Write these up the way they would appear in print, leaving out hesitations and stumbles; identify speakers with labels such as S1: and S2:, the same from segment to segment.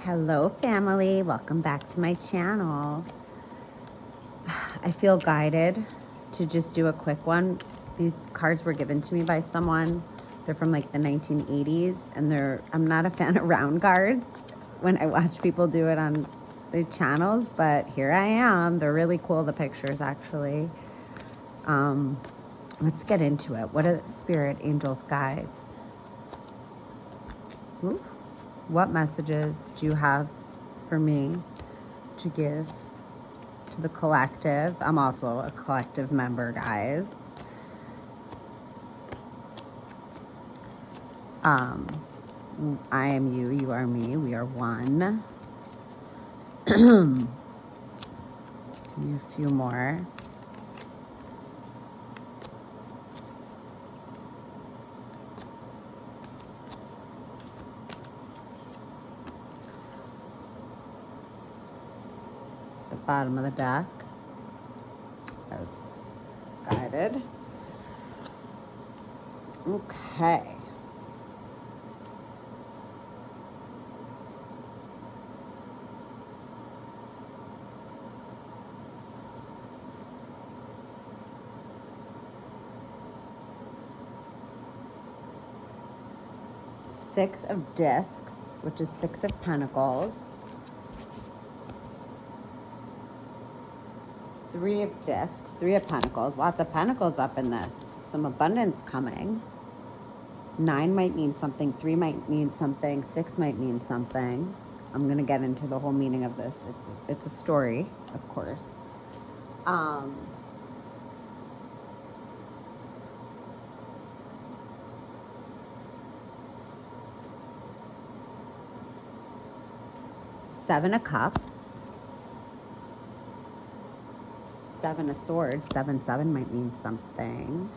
S1: Hello family, welcome back to my channel. I feel guided to just do a quick one. These cards were given to me by someone. They're from like the 1980s and I'm not a fan of round cards when I watch people do it on the channels, but here I am. They're really cool, the pictures actually. Let's get into it. What are spirit, angels, guides? Ooh. What messages do you have for me to give to the collective? I'm also a collective member, guys. I am you, you are me, we are one. Give me a few more. The bottom of the deck as guided. Okay. Six of discs, which is Six of Pentacles. Three of discs, Three of Pentacles. Lots of pentacles up in this. Some abundance coming. 9 might mean something. 3 might mean something. 6 might mean something. I'm going to get into the whole meaning of this. It's a story, of course. Seven of Cups. Seven of Swords. 7-7 might mean something.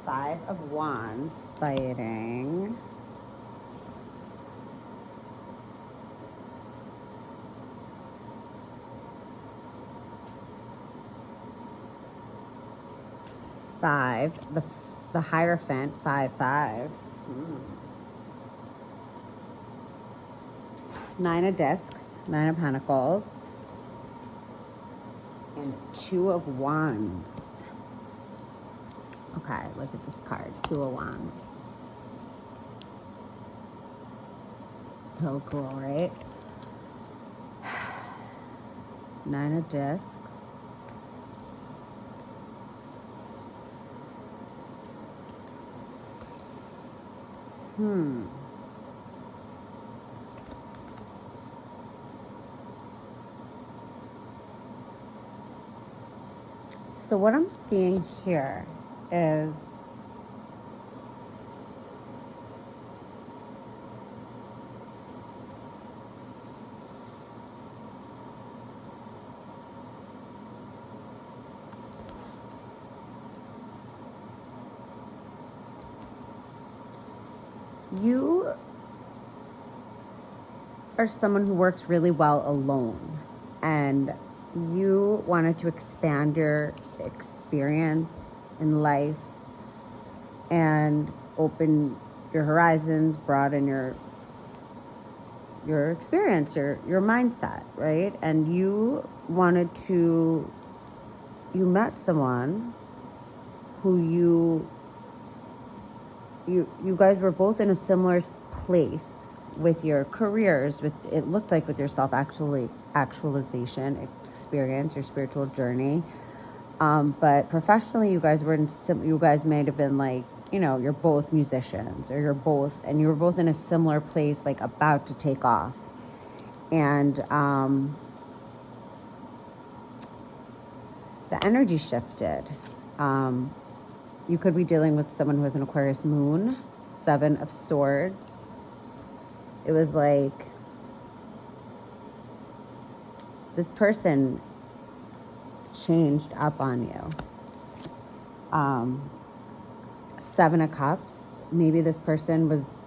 S1: 5 of Wands. Fighting. Five. The Hierophant. 5-5. 9 of discs, 9 of pentacles, and 2 of wands. Okay, look at this card, 2 of wands. So cool, right? 9 of discs. So what I'm seeing here is you are someone who works really well alone, and you wanted to expand your experience in life and open your horizons, broaden your experience, your mindset, right? And you met someone who you guys were both in a similar place with your careers, it looked like with your actualization experience, your spiritual journey. But professionally, you guys may have been like, you're both musicians, or you were both in a similar place, like about to take off. And the energy shifted. You could be dealing with someone who has an Aquarius moon, 7 of Swords. It was like this person changed up on you. 7 of Cups. Maybe this person was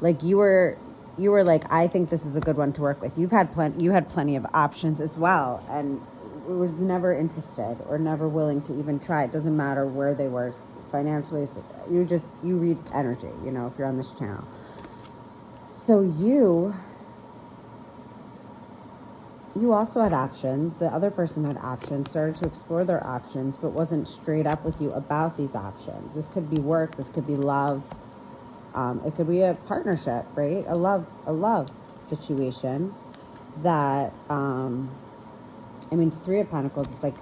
S1: like, you were like, I think this is a good one to work with. You had plenty of options as well, and was never interested or never willing to even try. It doesn't matter where they were financially. You read energy, if you're on this channel. So you also had options. The other person had options, started to explore their options, but wasn't straight up with you about these options. This could be work. This could be love. It could be a partnership, right? A love situation that, Three of Pentacles, it's like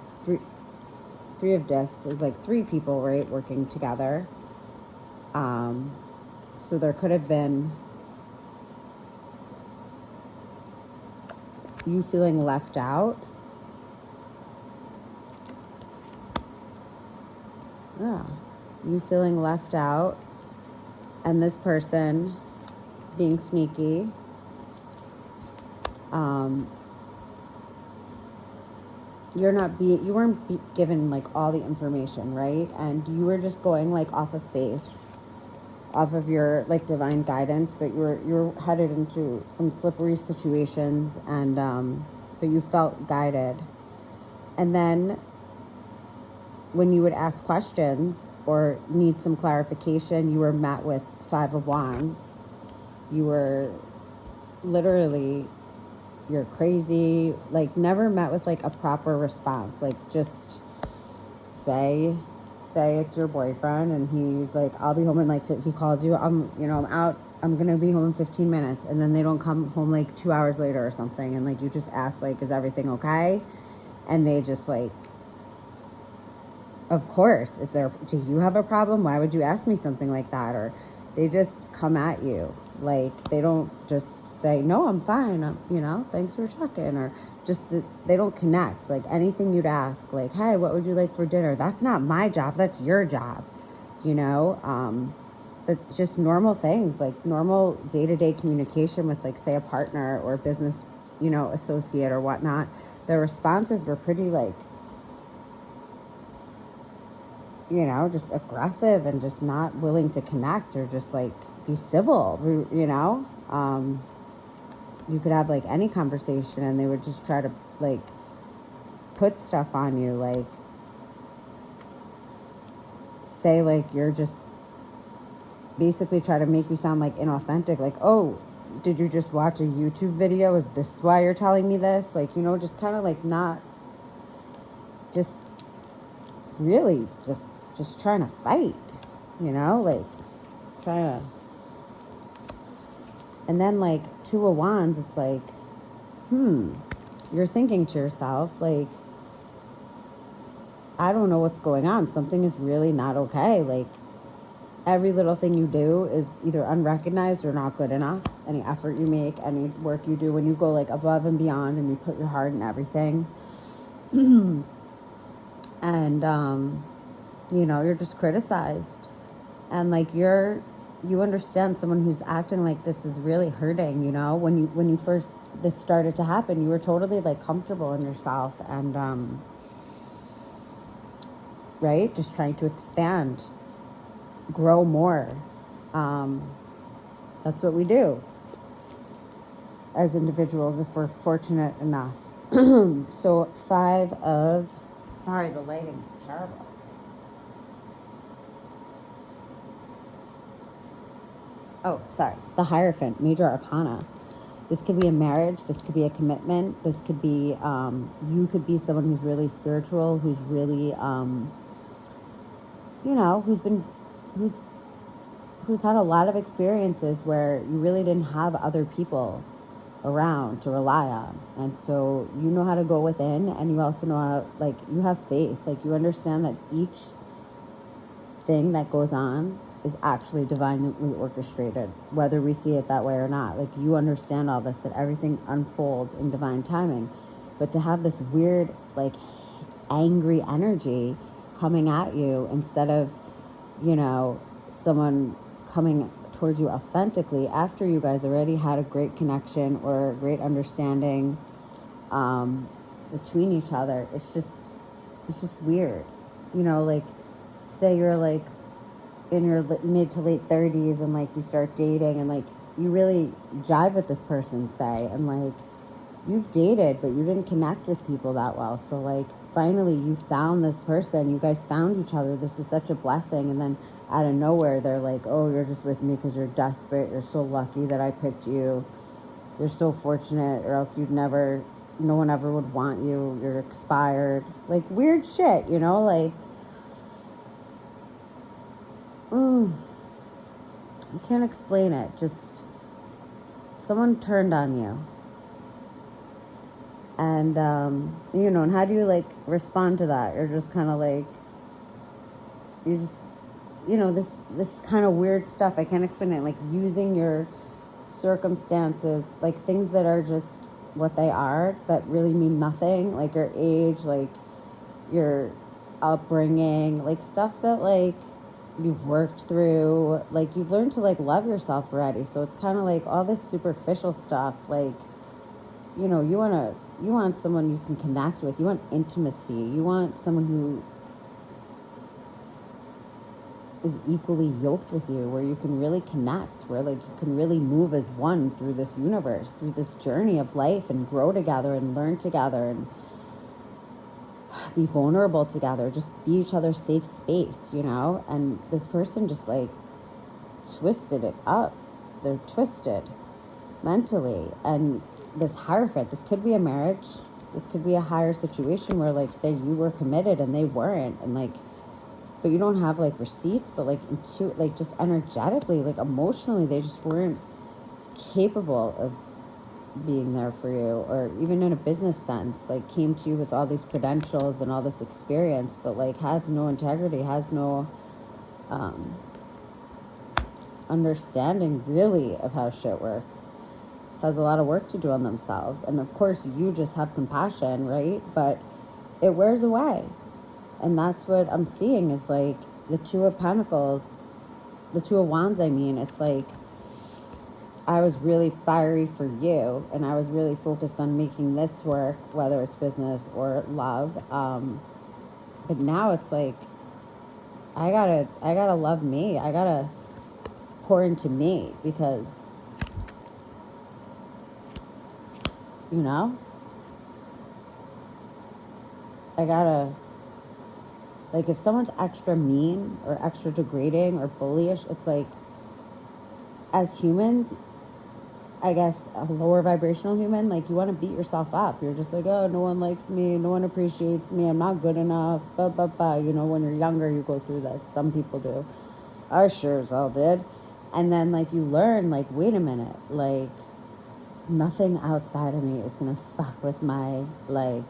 S1: three of Discs is like three people, right? Working together. So there could have been you feeling left out. Yeah. You feeling left out, and this person being sneaky. You weren't given like all the information, right? And you were just going like off of faith, off of your like divine guidance, but you're headed into some slippery situations, and but you felt guided. And then when you would ask questions or need some clarification, you were met with 5 of Wands. You were literally, you're crazy, like never met with like a proper response. Like just say it's your boyfriend and he's like, I'll be home in like, he calls you, I'm out, I'm gonna be home in 15 minutes, and then they don't come home like 2 hours later or something, and like you just ask like, is everything okay? And they just like, of course, do you have a problem? Why would you ask me something like that? Or they just come at you. Like, they don't just say, no, I'm fine, thanks for checking. Or just, they don't connect. Like, anything you'd ask, like, hey, what would you like for dinner? That's not my job, that's your job, That's just normal things, like normal day-to-day communication with, like, say, a partner or a business, associate or whatnot. Their responses were pretty, like, just aggressive and just not willing to connect or just like be civil, you could have like any conversation and they would just try to like put stuff on you, like say like you're just basically try to make you sound like inauthentic, like, oh, did you just watch a YouTube video? Is this why you're telling me this? Like, just kind of like not just really just trying to fight, like trying to. And then like 2 of Wands, it's like, you're thinking to yourself, like, I don't know what's going on. Something is really not okay. Like, every little thing you do is either unrecognized or not good enough. Any effort you make, any work you do, when you go like above and beyond and you put your heart in everything. And, you're just criticized. And like you understand someone who's acting like this is really hurting, when you first, this started to happen, you were totally like comfortable in yourself and, right? Just trying to expand, grow more. That's what we do as individuals if we're fortunate enough. So sorry, the lighting is terrible. Oh, sorry. The Hierophant, Major Arcana. This could be a marriage. This could be a commitment. This could be, you could be someone who's really spiritual, who's really, who's had a lot of experiences where you really didn't have other people around to rely on. And so you know how to go within, and you also know how, like, you have faith. Like, you understand that each thing that goes on is actually divinely orchestrated, whether we see it that way or not. Like, you understand all this, that everything unfolds in divine timing. But to have this weird, like, angry energy coming at you instead of, someone coming towards you authentically after you guys already had a great connection or a great understanding between each other, it's just weird. Like, say you're like in your mid to late 30s and like you start dating and like you really jive with this person, say, and like you've dated but you didn't connect with people that well, so like finally you found this person, you guys found each other, this is such a blessing, and then out of nowhere they're like, oh, you're just with me because you're desperate, you're so lucky that I picked you, you're so fortunate, or else no one ever would want you, you're expired, like weird shit, you know, like, you can't explain it, just someone turned on you. And, you know, and how do you, like, respond to that? You're just kind of like, you just, you know, this kind of weird stuff, I can't explain it, like, using your circumstances, like, things that are just what they are, that really mean nothing, like your age, like, your upbringing, like, stuff that, like, you've worked through, like, you've learned to, like, love yourself already, so it's kind of like all this superficial stuff, like, you know, you want someone you can connect with. You want intimacy. You want someone who is equally yoked with you, where you can really connect, where, like, you can really move as one through this universe, through this journey of life, and grow together and learn together and be vulnerable together, just be each other's safe space, you know? And this person just, like, twisted it up. They're twisted mentally. And this Hierophant, this could be a marriage, this could be a higher situation where, like, say you were committed and they weren't, and, like, but you don't have, like, receipts, but, like, like, just energetically, like, emotionally, they just weren't capable of being there for you, or even in a business sense, like, came to you with all these credentials and all this experience, but, like, has no integrity, has no understanding really of how shit works, has a lot of work to do on themselves. And of course you just have compassion, right? But it wears away. And that's what I'm seeing is, like, the Two of Pentacles, the Two of Wands, I mean, it's like, I was really fiery for you, and I was really focused on making this work, whether it's business or love. But now it's like, I gotta love me. I gotta pour into me, because, you know, I gotta, like, if someone's extra mean or extra degrading or bullyish, it's like, as humans, I guess a lower vibrational human, like, you want to beat yourself up. You're just like, oh, no one likes me, no one appreciates me, I'm not good enough, blah, blah, blah. You know, when you're younger, you go through this. Some people do. I sure as hell did. And then, like, you learn, like, wait a minute, like, nothing outside of me is going to fuck with my, like,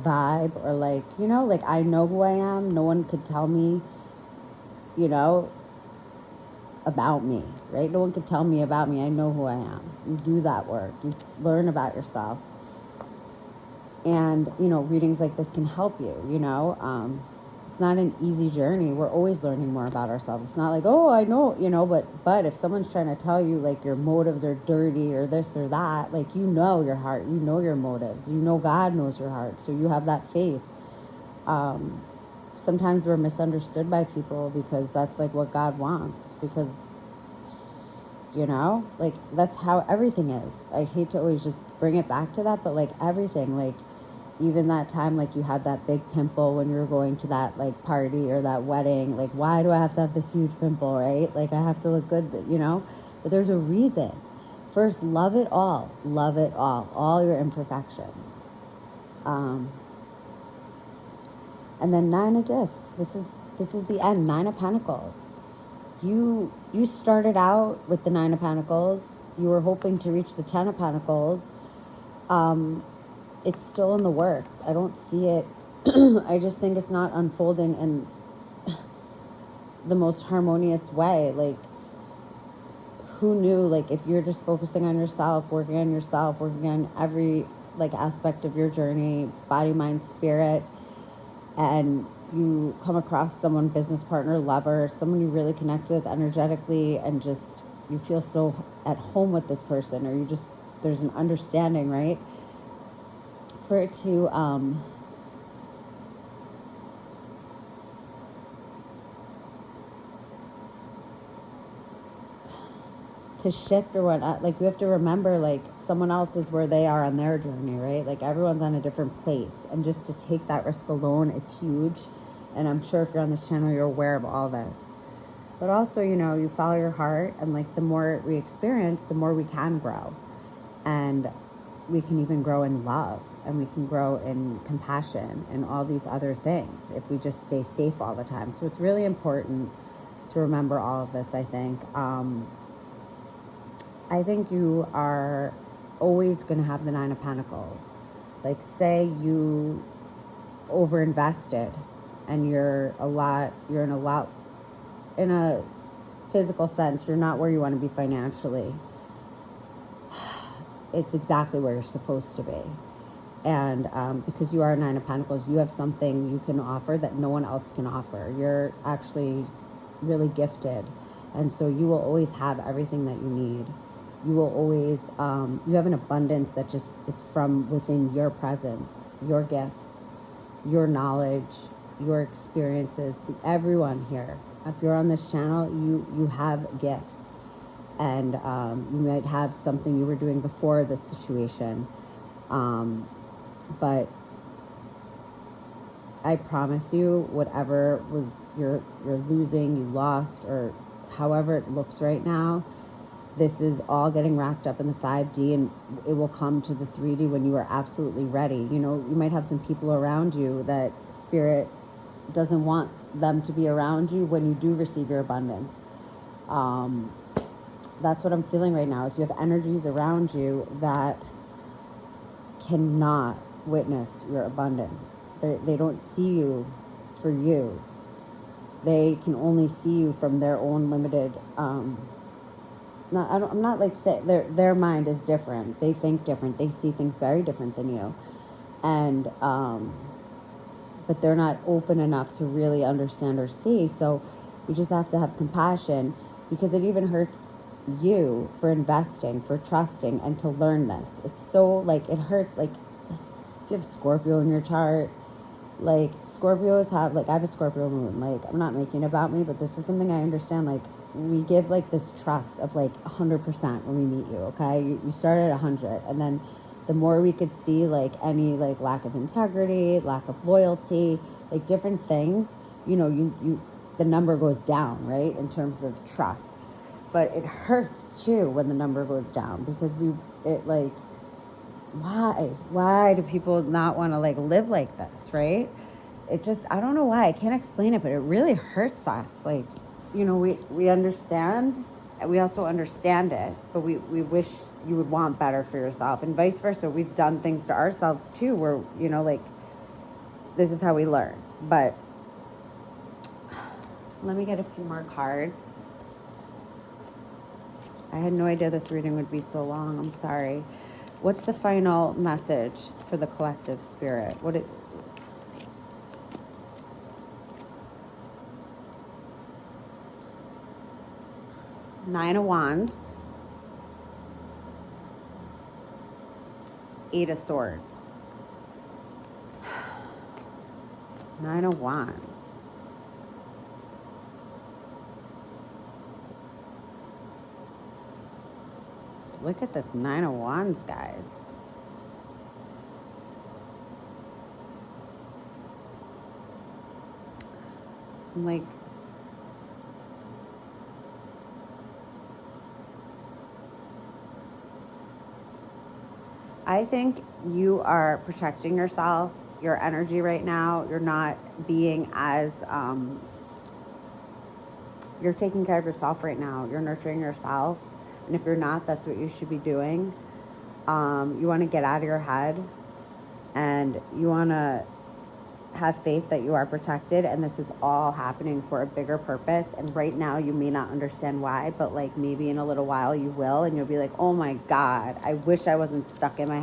S1: vibe, or, like, you know, like, I know who I am. No one could tell me, you know, about me, right? No one could tell me about me. I know who I am. You do that work. You learn about yourself. And, you know, readings like this can help you, you know. It's not an easy journey. We're always learning more about ourselves. It's not like, oh, I know, you know, but if someone's trying to tell you, like, your motives are dirty or this or that, like, you know your heart, you know your motives, you know God knows your heart, so you have that faith. Sometimes we're misunderstood by people because that's, like, what God wants, because, you know, like, that's how everything is. I hate to always just bring it back to that, but, like, everything, like, even that time, like, you had that big pimple when you were going to that, like, party or that wedding, like, why do I have to have this huge pimple, right? Like, I have to look good, you know, but there's a reason. First, love it all your imperfections. And then Nine of Discs, this is the end. Nine of Pentacles. You started out with the Nine of Pentacles. You were hoping to reach the Ten of Pentacles. It's still in the works. I don't see it. I just think it's not unfolding in the most harmonious way. Like, who knew, like, if you're just focusing on yourself, working on every, like, aspect of your journey, body, mind, spirit, and you come across someone, business partner, lover, someone you really connect with energetically, and just, you feel so at home with this person, or you just, there's an understanding, right? For it to to shift or whatnot, like you have to remember, like someone else is where they are on their journey, right? Like everyone's on a different place, and just to take that risk alone is huge. And I'm sure if you're on this channel, you're aware of all this. But also, you know, you follow your heart, and like the more we experience, the more we can grow. And we can even grow in love, and we can grow in compassion and all these other things if we just stay safe all the time. So it's really important to remember all of this, I think. I think you are always going to have the Nine of Pentacles. Like, say you overinvested and in a physical sense, you're not where you want to be financially. It's exactly where you're supposed to be. And because you are a Nine of Pentacles, you have something you can offer that no one else can offer. You're actually really gifted. And so you will always have everything that you need. You will always, you have an abundance that just is from within your presence, your gifts, your knowledge, your experiences. Everyone here, if you're on this channel, you have gifts. And you might have something you were doing before this situation. But I promise you, whatever was you're losing, you lost, or however it looks right now, this is all getting racked up in the 5D, and it will come to the 3D when you are absolutely ready. You know, you might have some people around you that spirit doesn't want them to be around you when you do receive your abundance. That's what I'm feeling right now, is you have energies around you that cannot witness your abundance. They don't see you for you. They can only see you from their own limited, I'm not like say their mind is different. They think different. They see things very different than you. And, but they're not open enough to really understand or see. So we just have to have compassion, because it even hurts you for investing, for trusting, and to learn this. It's so, like, it hurts. Like, if you have Scorpio in your chart, like, Scorpios have, like, I have a Scorpio moon. Like, I'm not making it about me, but this is something I understand. Like, we give, like, this trust of, like, 100% when we meet you, okay? You start at 100, and then the more we could see, like, any, like, lack of integrity, lack of loyalty, like, different things, you know, the number goes down, right, in terms of trust. But it hurts, too, when the number goes down, because why do people not want to, like, live like this, right? It just, I don't know why. I can't explain it, but it really hurts us. Like, you know, we understand, and we also understand it, but we wish you would want better for yourself, and vice versa. We've done things to ourselves, too, where, you know, like, this is how we learn. But let me get a few more cards. I had no idea this reading would be so long. I'm sorry. What's the final message for the collective spirit? Nine of Wands. 8 of Swords. Nine of Wands. Look at this Nine of Wands, guys. I'm like, I think you are protecting yourself, your energy right now. You're not being as, you're taking care of yourself right now. You're nurturing yourself. And if you're not, that's what you should be doing. You want to get out of your head, and you want to have faith that you are protected, and this is all happening for a bigger purpose. And right now you may not understand why, but like maybe in a little while you will, and you'll be like, oh my God, I wish I wasn't stuck in my